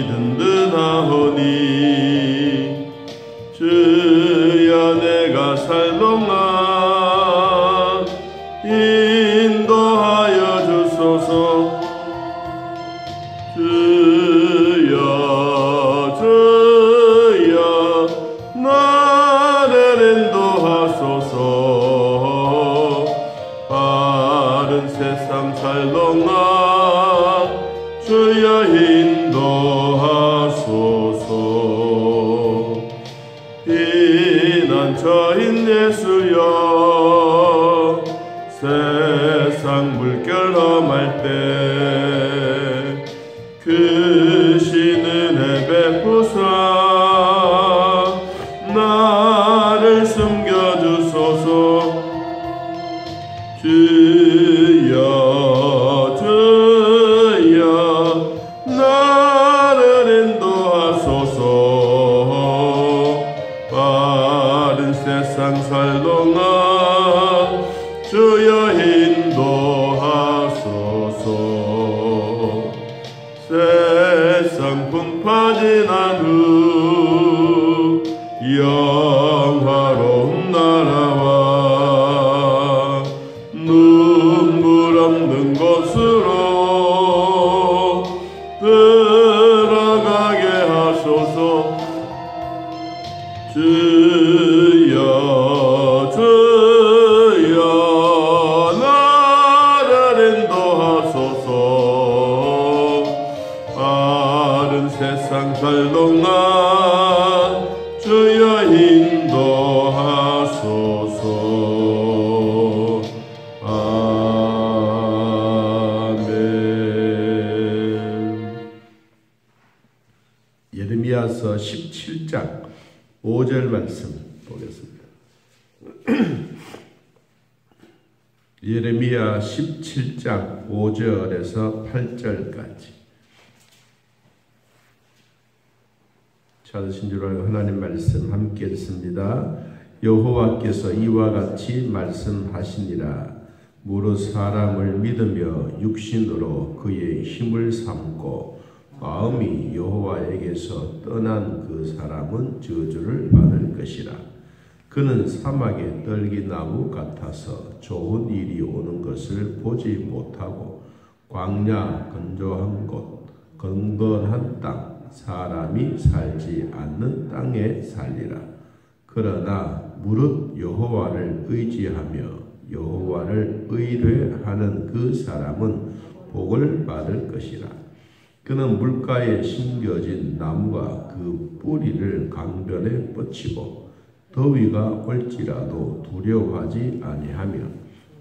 든든하오니 주여 내가 살동안 인도하여 주소서. 주여 나를 인도하소서. 바른 세상 살동안 주여 인도하소서. 피난처인 예수여 세상 물결 험할 때 크신 은혜 베푸사 나를 숨겨주소서. 주여 나를 인도하소서. 바른 세상 살동안 주여 인도하소서. 세상 풍파 지난 후 영화로운 나라와 눈물 없는 곳으로 들어가게 하소서. 주여 나를 인도하소서. 바른 세상 살동안 주여 인도하소서. 아멘. 예레미야서 17장 5절 말씀 보겠습니다. 예레미야 17장 5절에서 8절까지. 찾으신 줄 알고 하나님 말씀 함께 읽습니다. 여호와께서 이와 같이 말씀하시니라. 무릇 사람을 믿으며 육신으로 그의 힘을 삼고 마음이 여호와에게서 떠난 그 사람은 저주를 받을 것이라. 그는 사막의 떨기나무 같아서 좋은 일이 오는 것을 보지 못하고 광야 건조한 곳 건건한 땅 사람이 살지 않는 땅에 살리라. 그러나 무릇 여호와를 의지하며 여호와를 의뢰하는 그 사람은 복을 받을 것이라. 그는 물가에 심겨진 나무가 그 뿌리를 강변에 뻗치고 더위가 올지라도 두려워하지 아니하며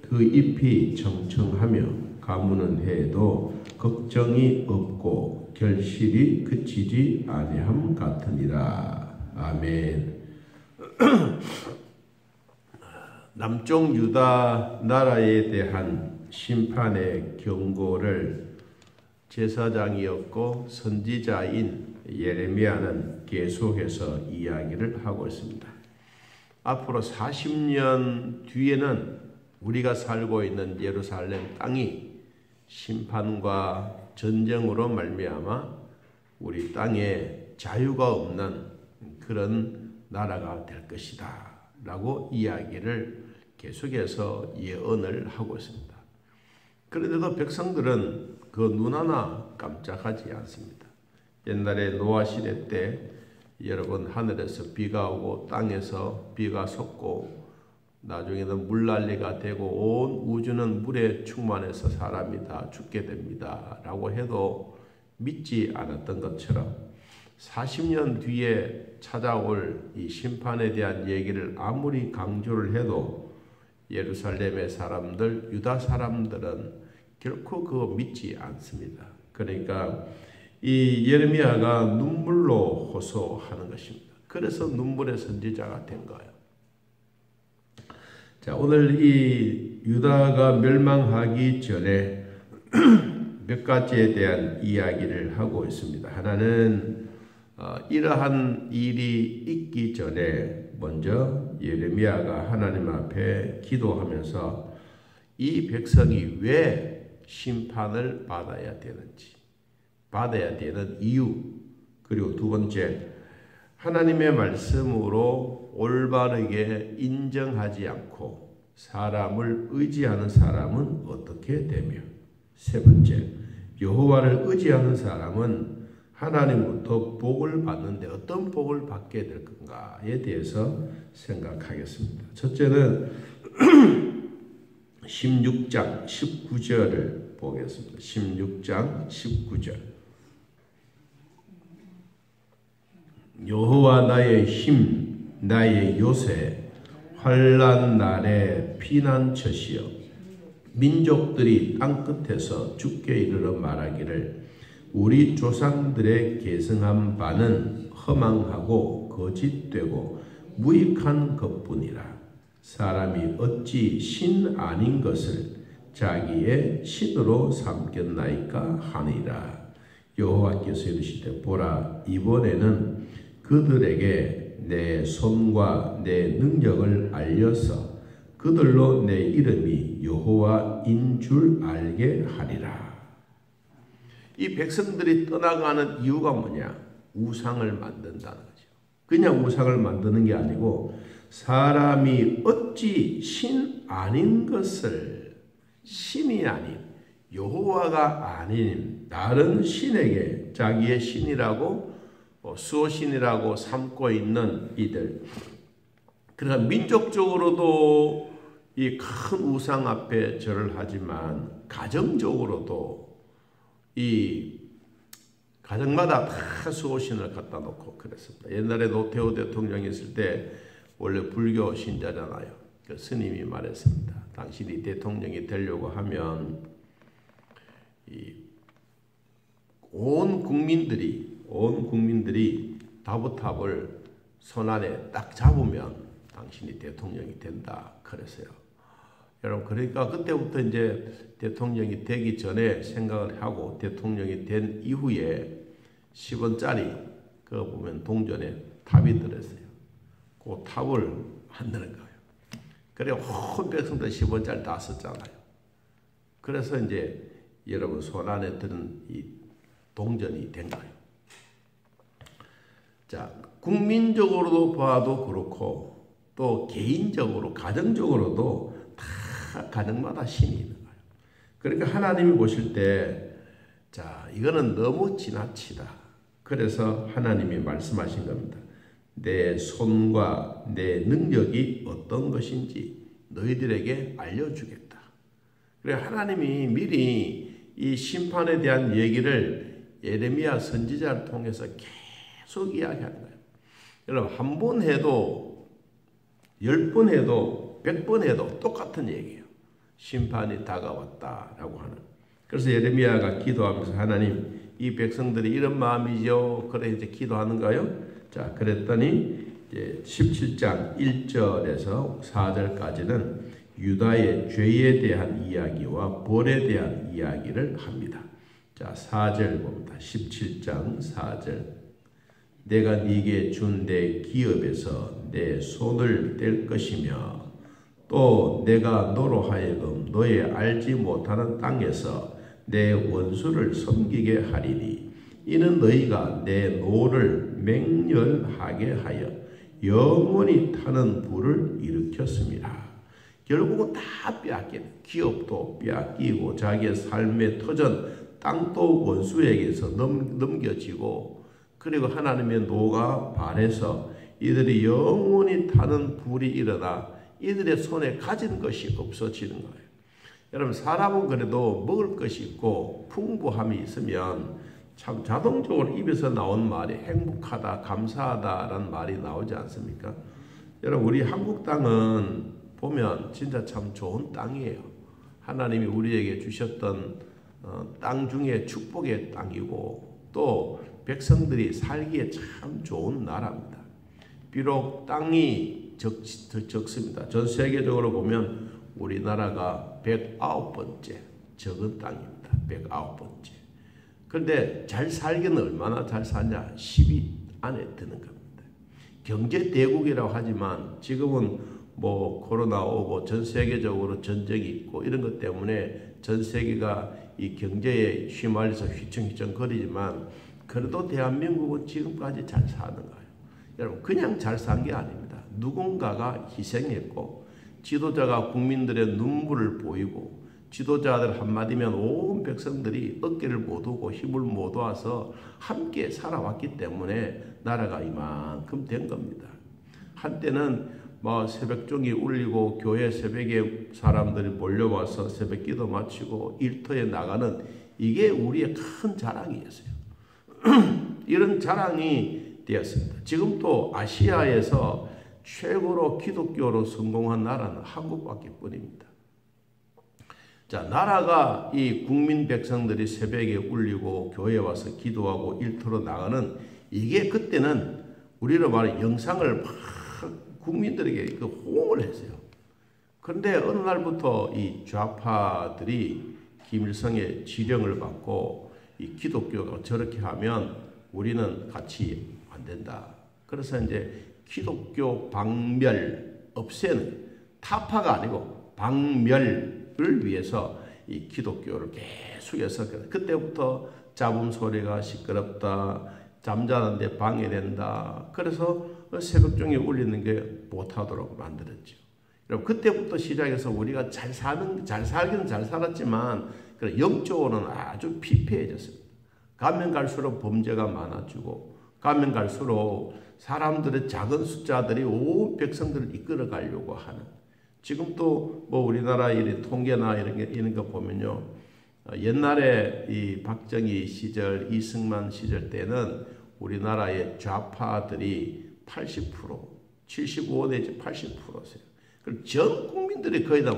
그 잎이 청청하며 가무는 해도 걱정이 없고 결실이 그치지 아니함 같으니라. 아멘. 남쪽 유다 나라에 대한 심판의 경고를 제사장이었고 선지자인 예레미야는 계속해서 이야기를 하고 있습니다. 앞으로 40년 뒤에는 우리가 살고 있는 예루살렘 땅이 심판과 전쟁으로 말미암아 우리 땅에 자유가 없는 그런 나라가 될 것이다 라고 이야기를 계속해서 예언을 하고 있습니다. 그런데도 백성들은 그 눈 하나 깜짝하지 않습니다. 옛날에 노아 시대 때 여러분 하늘에서 비가 오고 땅에서 비가 솟고 나중에는 물난리가 되고 온 우주는 물에 충만해서 사람이 다 죽게 됩니다 라고 해도 믿지 않았던 것처럼 40년 뒤에 찾아올 이 심판에 대한 얘기를 아무리 강조를 해도 예루살렘의 사람들, 유다 사람들은 결코 그거 믿지 않습니다. 그러니까 이 예레미야가 눈물로 호소하는 것입니다. 그래서 눈물의 선지자가 된 거예요. 자, 오늘 이 유다가 멸망하기 전에 몇 가지에 대한 이야기를 하고 있습니다. 하나는 이러한 일이 있기 전에 먼저 예레미야가 하나님 앞에 기도하면서 이 백성이 왜 심판을 받아야 되는지, 받아야 되는 이유, 그리고 두 번째, 하나님의 말씀으로 올바르게 인정하지 않고 사람을 의지하는 사람은 어떻게 되며, 세 번째, 여호와를 의지하는 사람은 하나님부터 복을 받는데 어떤 복을 받게 될 건가에 대해서 생각하겠습니다. 첫째는 16장 19절을 보겠습니다. 16장 19절. 여호와 나의 힘, 나의 요새, 환난 날의 피난처시여, 민족들이 땅끝에서 주께 이르러 말하기를 우리 조상들의 계승한 바는 허망하고 거짓되고 무익한 것뿐이라. 사람이 어찌 신 아닌 것을 자기의 신으로 삼겠나이까 하니라. 여호와께서 이르시되 보라, 이번에는 그들에게 내 손과 내 능력을 알려서 그들로 내 이름이 여호와인 줄 알게 하리라. 이 백성들이 떠나가는 이유가 뭐냐? 우상을 만든다는 거죠. 그냥 우상을 만드는 게 아니고 사람이 어찌 신 아닌 것을, 신이 아닌 여호와가 아닌 다른 신에게 자기의 신이라고 수호신이라고 삼고 있는 이들. 그러니까 민족적으로도 이 큰 우상 앞에 절을 하지만 가정적으로도 이 가정마다 다 수호신을 갖다 놓고 그랬습니다. 옛날에 노태우 대통령이 있을 때 원래 불교 신자잖아요. 그 스님이 말했습니다. 당신이 대통령이 되려고 하면 온 국민들이 다부탑을 손안에 딱 잡으면 당신이 대통령이 된다 그랬어요. 여러분, 그러니까 그때부터 이제 대통령이 되기 전에 생각을 하고 대통령이 된 이후에 10원짜리 그거 보면 동전에 탑이 들었어요. 그 탑을 만드는 거예요. 그래 온 백성들 10원짜리 다 썼잖아요. 그래서 이제 여러분 손안에 드는 이 동전이 된 거예요. 자, 국민적으로도 봐도 그렇고 또 개인적으로 가정적으로도 다 가정마다 신이 있는 거예요. 그러니까 하나님이 보실 때, 자, 이거는 너무 지나치다. 그래서 하나님이 말씀하신 겁니다. 내 손과 내 능력이 어떤 것인지 너희들에게 알려주겠다. 그래 하나님이 미리 이 심판에 대한 얘기를 예레미야 선지자를 통해서 계속 이야기하는 거예요. 여러분, 한 번 해도 10번 해도 100번 해도 똑같은 얘기예요. 심판이 다가왔다라고 하는. 그래서 예레미야가 기도하면서 하나님, 이 백성들이 이런 마음이죠. 그래 이제 기도하는 거예요. 자, 그랬더니 이제 17장 1절에서 4절까지는 유다의 죄에 대한 이야기와 벌에 대한 이야기를 합니다. 자, 4절 봅니다. 17장 4절. 내가 네게 준 내 기업에서 내 손을 뗄 것이며 또 내가 너로 하여금 너의 알지 못하는 땅에서 내 원수를 섬기게 하리니 이는 너희가 내 노를 맹렬하게 하여 영원히 타는 불을 일으켰습니다. 결국은 다 빼앗긴, 기업도 빼앗기고 자기의 삶의 터전 땅도 원수에게서 넘겨지고, 그리고 하나님의 노가 발해서 이들이 영원히 타는 불이 일어나 이들의 손에 가진 것이 없어지는 거예요. 여러분, 사람은 그래도 먹을 것이 있고 풍부함이 있으면 참 자동적으로 입에서 나온 말이 행복하다, 감사하다라는 말이 나오지 않습니까? 여러분, 우리 한국 땅은 보면 진짜 참 좋은 땅이에요. 하나님이 우리에게 주셨던 땅 중에 축복의 땅이고 또 백성들이 살기에 참 좋은 나라입니다. 비록 땅이 적습니다. 전 세계적으로 보면 우리나라가 109번째 적은 땅입니다. 109번째. 그런데 잘 살기는 얼마나 잘 사냐? 10위 안에 드는 겁니다. 경제대국이라고 하지만 지금은 뭐 코로나 오고 전 세계적으로 전쟁이 있고 이런 것 때문에 전 세계가 이 경제에 휘말려서 휘청휘청 거리지만 그래도 대한민국은 지금까지 잘 사는 거예요. 여러분 그냥 잘 산 게 아닙니다. 누군가가 희생했고 지도자가 국민들의 눈물을 보이고 지도자들 한마디면 온 백성들이 어깨를 못 두고 힘을 모아서 함께 살아왔기 때문에 나라가 이만큼 된 겁니다. 한때는 새벽종이 울리고 교회 새벽에 사람들이 몰려와서 새벽기도 마치고 일터에 나가는 이게 우리의 큰 자랑이었어요. 이런 자랑이 되었습니다. 지금 또 아시아에서 최고로 기독교로 성공한 나라는 한국밖에 뿐입니다. 자, 나라가 이 국민 백성들이 새벽에 울리고 교회에 와서 기도하고 일터로 나가는 이게 그때는 우리로 말해 영상을 막 국민들에게 호응을 했어요. 그런데 어느 날부터 이 좌파들이 김일성의 지령을 받고 이 기독교가 저렇게 하면 우리는 같이 안 된다. 그래서 이제 기독교 박멸 없애는 타파가 아니고 박멸을 위해서 이 기독교를 계속해서 그때부터 잡음 소리가 시끄럽다. 잠자는데 방해된다. 그래서 새벽종이 울리는 게 못하도록 만들었죠. 여러분 그때부터 시작해서 우리가 잘 살기는 잘 살았지만 영적으로는 아주 피폐해졌습니다. 가면 갈수록 범죄가 많아지고 가면 갈수록 사람들의 작은 숫자들이 온 백성들을 이끌어 가려고 하는 지금 또 우리나라 이 통계나 이런 거 보면요. 옛날에 이 박정희 시절, 이승만 시절 때는 우리나라의 좌파들이 80%, 75 내지 80%였어요. 그럼 전 국민들이 거의 다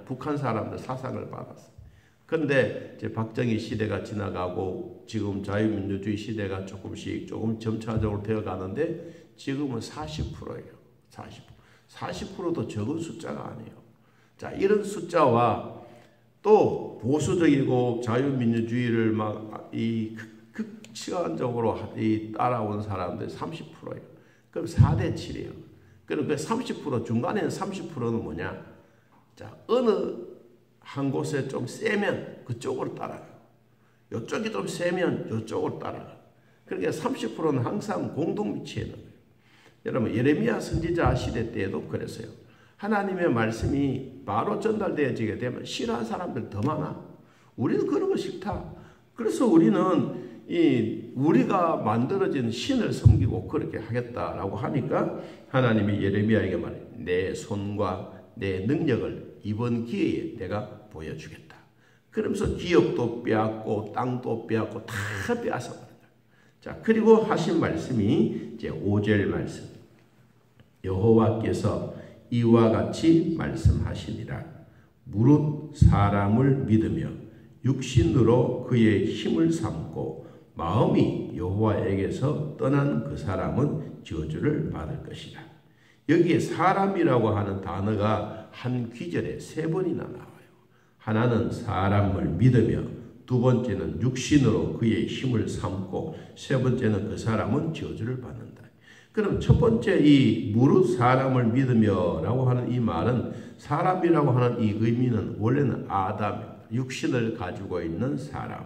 북한 사람들 사상을 받았어요. 그런데 이제 박정희 시대가 지나가고 지금 자유민주주의 시대가 조금 점차적으로 되어 가는데 지금은 40%예요. 40%도 적은 숫자가 아니에요. 자, 이런 숫자와 또 보수적이고 자유민주주의를 극치환적으로 따라온 사람들이 30%예요. 그럼 4대 7이에요. 그럼 그 30% 중간에는 30%는 뭐냐? 자, 어느 한 곳에 좀 세면 그쪽으로 따라가요. 이쪽이 좀 세면 이쪽으로 따라가요. 그러니까 30%는 항상 공동위치에 있는 거예요. 여러분 예레미야 선지자 시대 때에도 그랬어요. 하나님의 말씀이 바로 전달되어지게 되면 싫어하는 사람들 더 많아. 우리는 그런 거 싫다. 그래서 우리는 우리가 만들어진 신을 섬기고 그렇게 하겠다라고 하니까 하나님이 예레미야에게 말해요. 내 손과 내 능력을 이번 기회에 내가 보여주겠다. 그러면서 기업도 빼앗고 땅도 빼앗고 다 빼앗아 버린다. 자, 그리고 하신 말씀이 이제 5절 말씀. 여호와께서 이와 같이 말씀하시니라. 무릇 사람을 믿으며 육신으로 그의 힘을 삼고 마음이 여호와에게서 떠난 그 사람은 저주를 받을 것이다. 여기에 사람이라고 하는 단어가 한 귀절에 3번이나 나와요. 하나는 사람을 믿으며, 두 번째는 육신으로 그의 힘을 삼고, 세 번째는 그 사람은 저주를 받는다. 그럼 첫 번째 이 무릇 사람을 믿으며라고 하는 이 말은 사람이라고 하는 이 의미는 원래는 아담, 육신을 가지고 있는 사람,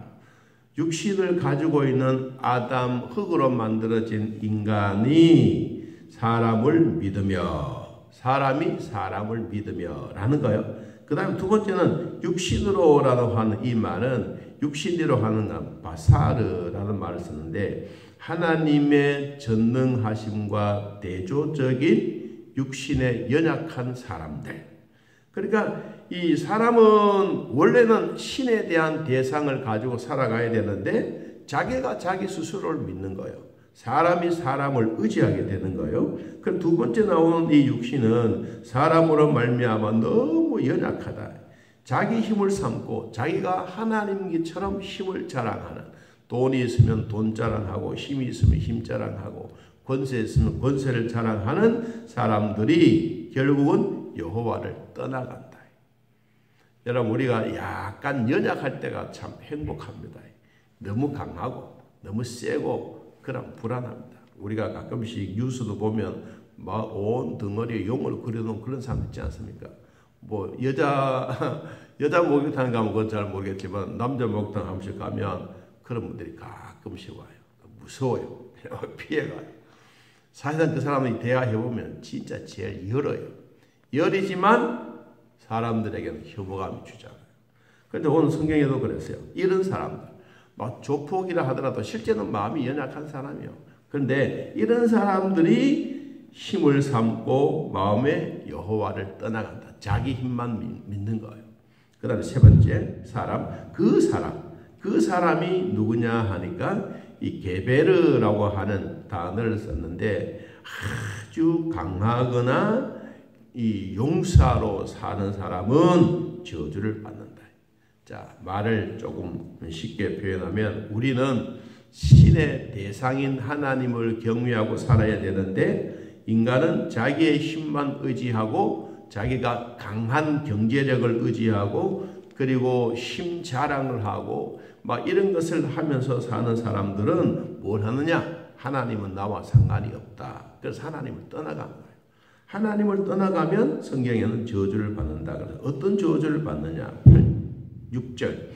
육신을 가지고 있는 아담, 흙으로 만들어진 인간이 사람을 믿으며, 사람이 사람을 믿으며 라는 거예요. 그 다음에 두 번째는 육신으로라고 하는 이 말은 육신으로 하는 건 바사르라는 말을 쓰는데 하나님의 전능하심과 대조적인 육신의 연약한 사람들. 그러니까 이 사람은 원래는 신에 대한 대상을 가지고 살아가야 되는데 자기가 자기 스스로를 믿는 거예요. 사람이 사람을 의지하게 되는 거예요. 그럼 두 번째 나오는 이 육신은 사람으로 말미암아 너무 연약하다. 자기 힘을 삼고 자기가 하나님처럼 힘을 자랑하는, 돈이 있으면 돈 자랑하고 힘이 있으면 힘 자랑하고 권세 있으면 권세를 자랑하는 사람들이 결국은 여호와를 떠나간다. 여러분 우리가 약간 연약할 때가 참 행복합니다. 너무 강하고 너무 세고 그럼 불안합니다. 우리가 가끔씩 뉴스도 보면 막 온 덩어리에 용을 그려놓은 그런 사람 있지 않습니까? 뭐 여자 목욕탕 가면 그건 잘 모르겠지만 남자 목욕탕 한 번씩 가면 그런 분들이 가끔씩 와요. 무서워요. 피해가요. 사실상 그 사람이 대화해보면 진짜 제일 열어요. 열이지만 사람들에게는 혐오감이 주잖아요. 그런데 오늘 성경에도 그랬어요. 이런 사람들, 막 조폭이라 하더라도 실제는 마음이 연약한 사람이요. 그런데 이런 사람들이 힘을 삼고 마음에 여호와를 떠나간다. 자기 힘만 믿는 거예요. 그 다음에 세 번째 사람, 그 사람이 누구냐 하니까 이 게베르라고 하는 단어를 썼는데 아주 강하거나 이 용사로 사는 사람은 저주를 받는다. 자, 말을 조금 쉽게 표현하면 우리는 신의 대상인 하나님을 경외하고 살아야 되는데 인간은 자기의 힘만 의지하고 자기가 강한 경제력을 의지하고 그리고 힘 자랑을 하고 막 이런 것을 하면서 사는 사람들은 뭘 하느냐? 하나님은 나와 상관이 없다. 그래서 하나님을 떠나간 거예요. 하나님을 떠나가면 성경에는 저주를 받는다. 그래서 어떤 저주를 받느냐? 6절.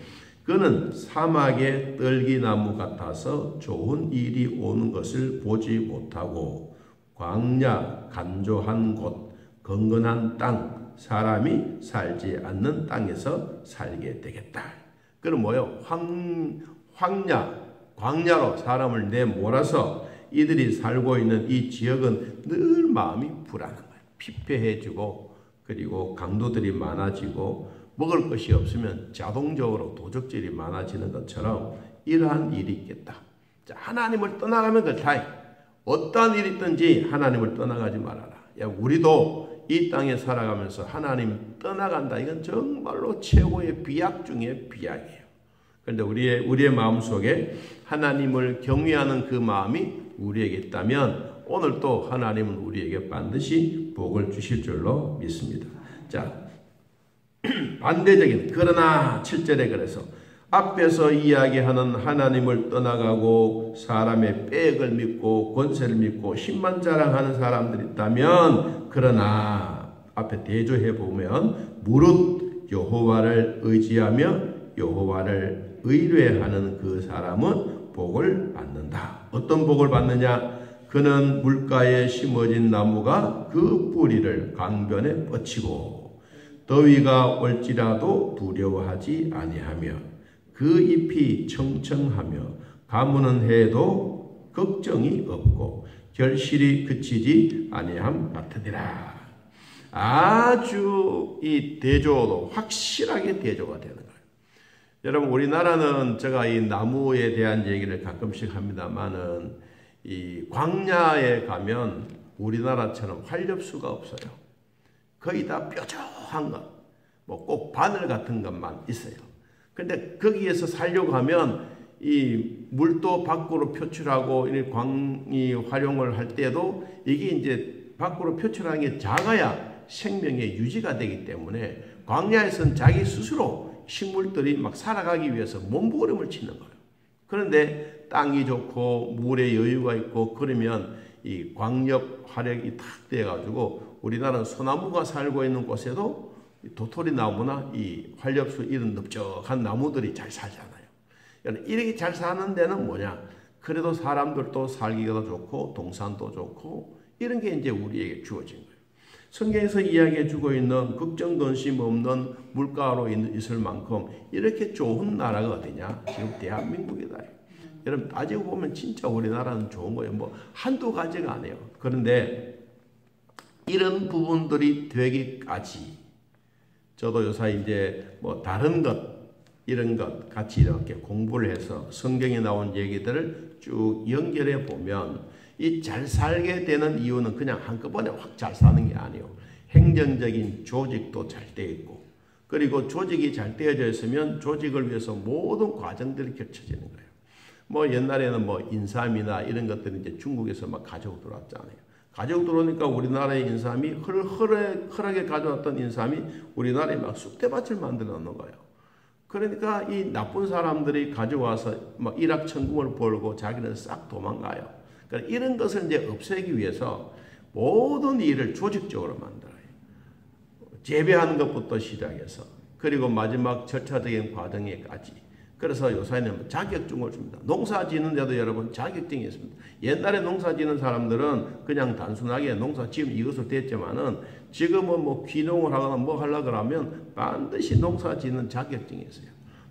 그는 사막의 떨기나무 같아서 좋은 일이 오는 것을 보지 못하고 광야, 간조한 곳, 건건한 땅, 사람이 살지 않는 땅에서 살게 되겠다. 그럼 뭐요? 광야로 사람을 내몰아서 이들이 살고 있는 이 지역은 늘 마음이 불안한 거예요. 피폐해지고 그리고 강도들이 많아지고 먹을 것이 없으면 자동적으로 도적질이 많아지는 것처럼 이러한 일이 있겠다. 자, 하나님을 떠나가면 그렇다. 어떠한 일이 있든지 하나님을 떠나가지 말아라. 야, 우리도 이 땅에 살아가면서 하나님 떠나간다. 이건 정말로 최고의 비약 중에 비약이에요. 그런데 우리의 마음속에 하나님을 경외하는 그 마음이 우리에게 있다면 오늘 또 하나님은 우리에게 반드시 복을 주실 줄로 믿습니다. 자, 반대적인 그러나 7절에 그래서 앞에서 이야기하는 하나님을 떠나가고 사람의 빼액을 믿고 권세를 믿고 힘만 자랑하는 사람들이 있다면 그러나 앞에 대조해 보면 무릇 여호와를 의지하며 여호와를 의뢰하는 그 사람은 복을 받는다. 어떤 복을 받느냐? 그는 물가에 심어진 나무가 그 뿌리를 강변에 뻗치고 더위가 올지라도 두려워하지 아니하며 그 잎이 청청하며 가무는 해도 걱정이 없고 결실이 그치지 아니함 같으니라. 아주 이 대조도 확실하게 대조가 되는 거예요. 여러분 우리나라는 제가 이 나무에 대한 얘기를 가끔씩 합니다만은 이 광야에 가면 우리나라처럼 활엽수가 없어요. 거의 다 뾰족한 것, 뭐 꼭 바늘 같은 것만 있어요. 근데 거기에서 살려고 하면 이 물도 밖으로 표출하고 이 활용을 할 때도 이게 이제 밖으로 표출하는 게 작아야 생명의 유지가 되기 때문에 광야에서는 자기 스스로 식물들이 막 살아가기 위해서 몸부림을 치는 거예요. 그런데 땅이 좋고 물에 여유가 있고 그러면 이 광역 화력이 탁 돼가지고 우리나라는 소나무가 살고 있는 곳에도 도토리 나무나 이 활엽수 이런 넓적한 나무들이 잘 살잖아요. 이렇게 잘 사는 데는 뭐냐? 그래도 사람들도 살기가 좋고 동산도 좋고 이런 게 이제 우리에게 주어진 거예요. 성경에서 이야기해 주고 있는 걱정근심 없는 물가로 있을 만큼 이렇게 좋은 나라가 어디냐? 지금 대한민국이다. 여러분 따지고 보면 진짜 우리나라는 좋은 거예요. 뭐 한두 가지가 아니에요. 그런데 이런 부분들이 되기까지 저도 요새 이제 뭐 다른 것 이런 것 같이 이렇게 공부를 해서 성경에 나온 얘기들을 쭉 연결해 보면 이 잘 살게 되는 이유는 그냥 한꺼번에 확 잘 사는 게 아니에요. 행정적인 조직도 잘 되어 있고 그리고 조직이 잘 되어져 있으면 조직을 위해서 모든 과정들이 겹쳐지는 거예요. 뭐 옛날에는 뭐 인삼이나 이런 것들이 이제 중국에서 막 가지고 들어왔잖아요. 가지고 들어오니까 우리나라의 인삼이 헐하게 가져왔던 인삼이 우리나라에 막 쑥대밭을 만들어 놓는 거예요. 그러니까 이 나쁜 사람들이 가져와서 막 일확천금을 벌고 자기는 싹 도망가요. 그러니까 이런 것을 이제 없애기 위해서 모든 일을 조직적으로 만들어요. 재배하는 것부터 시작해서 그리고 마지막 절차적인 과정에까지 그래서 요사이는 자격증을 줍니다. 농사 짓는 데도 여러분 자격증이 있습니다. 옛날에 농사 짓는 사람들은 그냥 단순하게 농사 지으면 이것을 됐지만은 지금은 뭐 귀농을 하거나 뭐 하려고 그러면 반드시 농사 짓는 자격증이 있어요.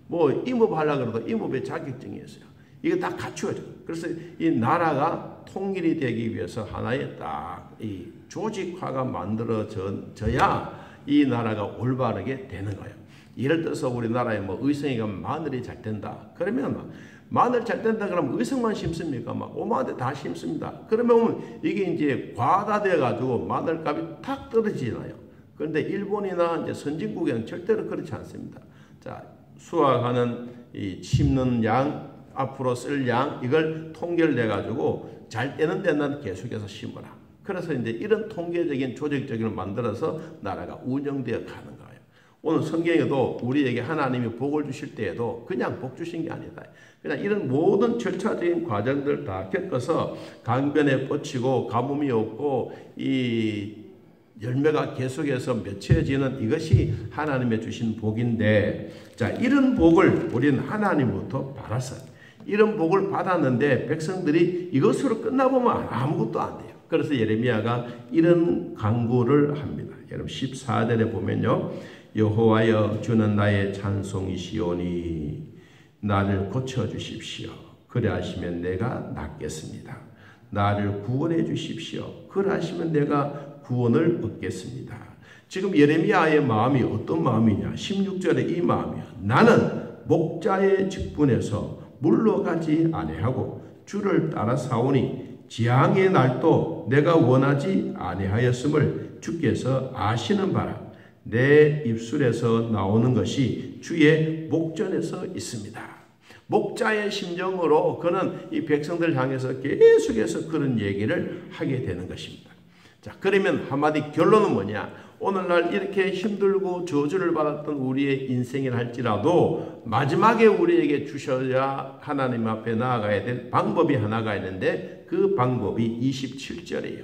뭐 임업 하려고 그래도 임업의 자격증이 있어요. 이거 다 갖추어져. 그래서 이 나라가 통일이 되기 위해서 하나의 딱 이 조직화가 만들어져야 이 나라가 올바르게 되는 거예요. 예를 들어서 우리나라에 뭐 의성이가 마늘이 잘 된다. 그러면 막 마늘 잘 된다 그러면 의성만 심습니까? 막 오마한테 다 심습니다. 그러면 이게 이제 과다돼 가지고 마늘값이 탁 떨어지잖아요. 그런데 일본이나 이제 선진국에는 절대로 그렇지 않습니다. 자, 수확하는 이 심는 양, 앞으로 쓸 양 이걸 통계를 내 가지고 잘 되는 데는 계속해서 심어라. 그래서 이제 이런 통계적인 조직적인 걸 만들어서 나라가 운영되어 가는 거예요. 오늘 성경에도 우리에게 하나님이 복을 주실 때에도 그냥 복 주신 게 아니다. 그냥 이런 모든 절차적인 과정들 다 겪어서 강변에 뻗치고 가뭄이 없고 이 열매가 계속해서 맺혀지는 이것이 하나님의 주신 복인데, 자, 이런 복을 우리는 하나님부터 받았어요. 이런 복을 받았는데 백성들이 이것으로 끝나보면 아무것도 안 돼요. 그래서 예레미야가 이런 간구를 합니다. 여러분 14절에 보면요. 여호와여 주는 나의 찬송이시오니 나를 고쳐주십시오. 그래하시면 내가 낫겠습니다. 나를 구원해 주십시오. 그래하시면 내가 구원을 얻겠습니다. 지금 예레미야의 마음이 어떤 마음이냐. 16절에 이 마음이야. 나는 목자의 직분에서 물러가지 아니하고 주를 따라 사오니 재앙의 날도 내가 원하지 아니하였음을 주께서 아시는 바라. 내 입술에서 나오는 것이 주의 목전에서 있습니다. 목자의 심정으로 그는 이 백성들 향해서 계속해서 그런 얘기를 하게 되는 것입니다. 자, 그러면 한마디 결론은 뭐냐? 오늘날 이렇게 힘들고 저주를 받았던 우리의 인생이라 할지라도 마지막에 우리에게 주셔야 하나님 앞에 나아가야 될 방법이 하나가 있는데 그 방법이 27절이에요.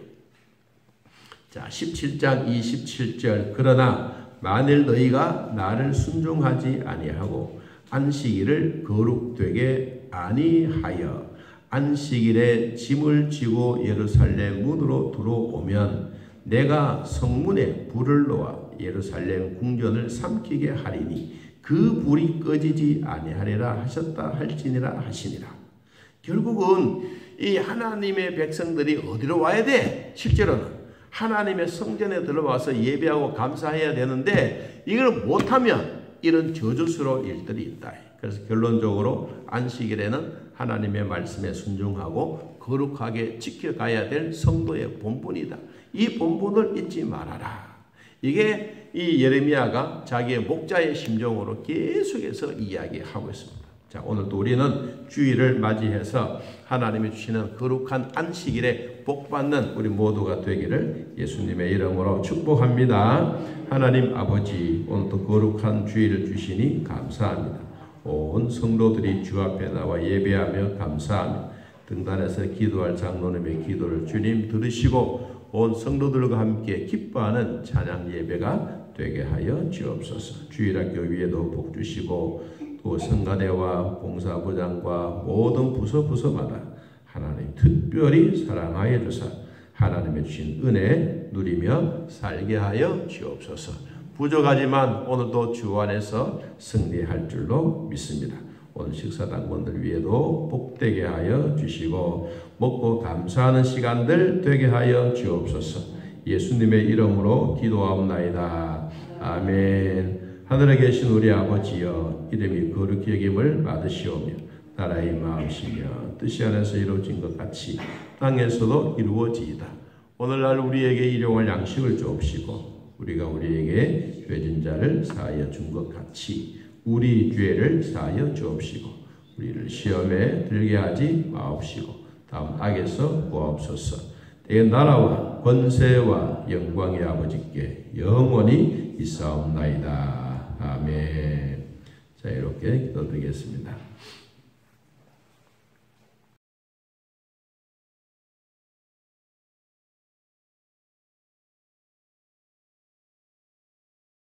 자, 17장 27절. 그러나 만일 너희가 나를 순종하지 아니하고 안식일을 거룩되게 아니하여 안식일에 짐을 지고 예루살렘 문으로 들어오면 내가 성문에 불을 놓아 예루살렘 궁전을 삼키게 하리니 그 불이 꺼지지 아니하리라 하셨다 할지니라 하시니라. 결국은 이 하나님의 백성들이 어디로 와야 돼? 실제로는 하나님의 성전에 들어와서 예배하고 감사해야 되는데 이걸 못하면 이런 저주스러운 일들이 있다. 그래서 결론적으로 안식일에는 하나님의 말씀에 순종하고 거룩하게 지켜가야 될 성도의 본분이다. 이 본분을 잊지 말아라. 이게 이 예레미야가 자기의 목자의 심정으로 계속해서 이야기하고 있습니다. 자, 오늘도 우리는 주일을 맞이해서 하나님이 주시는 거룩한 안식일에 복받는 우리 모두가 되기를 예수님의 이름으로 축복합니다. 하나님 아버지, 오늘도 거룩한 주일을 주시니 감사합니다. 온 성도들이 주 앞에 나와 예배하며 감사하며 등단에서 기도할 장로님의 기도를 주님 들으시고 온 성도들과 함께 기뻐하는 찬양 예배가 되게 하여 주옵소서. 주일학교 위에도 복 주시고 또 성가대와 봉사부장과 모든 부서마다 하나님 특별히 사랑하여 주사 하나님의 주신 은혜 누리며 살게 하여 주옵소서. 부족하지만 오늘도 주 안에서 승리할 줄로 믿습니다. 오늘 식사당번들 위에도 복되게 하여 주시고 먹고 감사하는 시간들 되게 하여 주옵소서. 예수님의 이름으로 기도하옵나이다. 아멘. 하늘에 계신 우리 아버지여, 이름이 거룩히 여김을 받으시오며 나라의 마음이시며 뜻이 안에서 이루어진 것 같이 땅에서도 이루어지이다. 오늘날 우리에게 일용할 양식을 주옵시고 우리가 우리에게 죄진 자를 사하여 준 것 같이 우리 죄를 사하여 주옵시고 우리를 시험에 들게 하지 마옵시고 다음 악에서 구하옵소서. 내 나라와 권세와 영광의 아버지께 영원히 있사옵나이다. 아멘. 자, 이렇게 기도드리겠습니다.